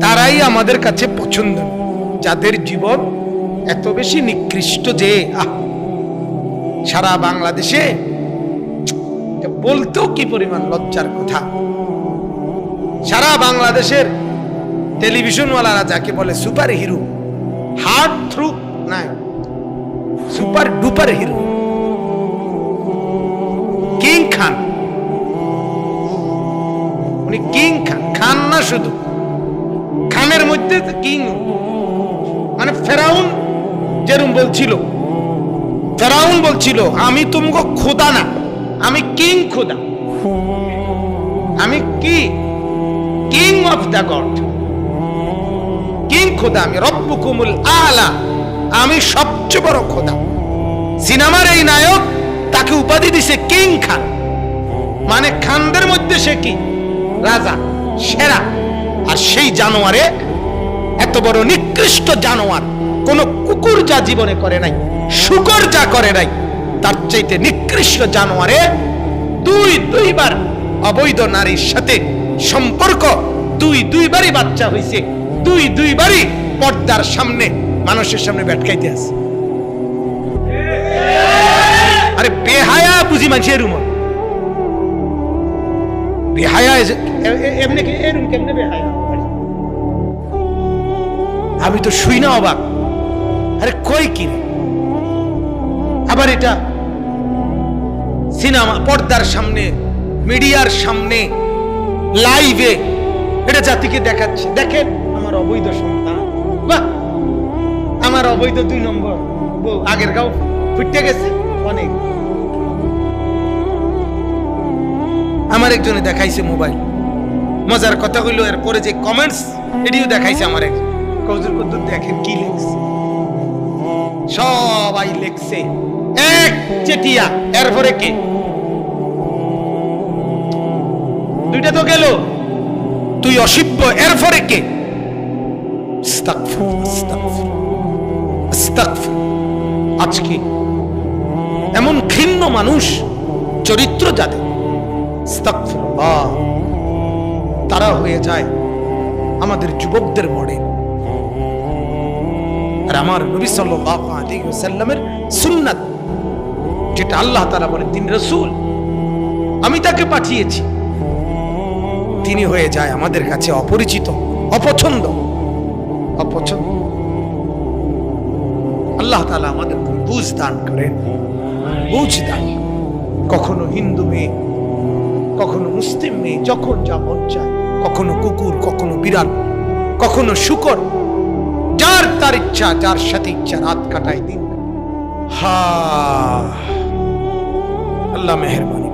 তারাই আমাদের কাছে পছন্দ, যাদের জীবন এত বেশি নিকৃষ্ট যে সারা বাংলাদেশে বলতেও কি পরিমাণ লজ্জার কথা। সারা বাংলাদেশের টেলিভিশনওয়ালারা যাকে বলে সুপার হিরো, হার্ট থ্রু নাই, সুপার ডুপার হিরো কিং খান, উনি কিং খান, খান না শুধু, খানের মধ্যে কিং, মানে ফেরাউন যেরকম বলছিল, ফেরাউন বলছিল আমি তুমগো খোদা না, আমি কিং খোদা, আমি কি king of the god, king খোদা, আমি রব্বুকুমুল আলা, আমি সবচেয়ে বড় খোদা। সিনেমার এই নায়ক তাকে উপাধি দিছে কিং খান, মানে খানদের মধ্যে সে কি রাজা, সেরা। আর সেই জানোয়ারে, এত বড় নিকৃষ্ট জানোয়ার কোন কুকুর যা জীবনে করে নাই, শুকর যা করে নাই, তার চাইতে নিকৃষ্ট জানোয়ারে দুইবার অবৈধ নারীর সাথে সম্পর্ক, দুইবারই বাচ্চা হয়েছে, দুইবারই পর্দার সামনে মানুষের সামনে বেটকাইতে আছে। আরে বেহায়া বুঝি মানুষের রুম, বেহায়া এমনি এরকম কেমনে বেহায়া, আমি তো শুই না অবাক। আরে কই কি, আবার এটা সিনেমা পর্দার সামনে, মিডিয়ার সামনে, লাইভে এটা জাতিকে দেখাচ্ছে, দেখেন আমার অবৈধ সন্তান, বাহ আমার অবৈধ 2 নম্বর বউ, আগের গাও ফুটে গেছে অনেক। আমার একজনে দেখাইছে মোবাইল, মজার কথা হইলো এরপরে যে কমেন্টস এটিও দেখাইছে আমার এক কৌজুর কদ্দুর, দেখেন কি লিখছে, সবাই লিখছে এক চেটিয়া, এরপরে কে, দুইটা তো গেল, তুই অসভ্য, এরপরে কে, আজকে এমন ঘৃণ্য মানুষ, চরিত্র যাদের, তারা হয়ে যায় আমাদের যুবকদের মডেল। আর আমার নবী সাল্লাল্লাহু আলাইহি ওয়াসাল্লামের সুন্নাত, যেটা আল্লাহ তাআলা বলেন তিনি রাসূল, আমি তাকে পাঠিয়েছি, তিনি হয়ে যায় আমাদের কাছে অপরিচিত, অপছন্দ। আল্লাহ তাআলা আমাদের বুঝ দান করেন, বুঝ দান। কখনো হিন্দু মেয়ে, কখনো মুসলিম মেয়ে, যখন যা মন চায়, কখনো কুকুর, কখনো বিড়াল, কখনো শুকর, যার তার ইচ্ছা, যার সাথে ইচ্ছা রাত কাটায় দিন। আল্লাহ মেহেরবান।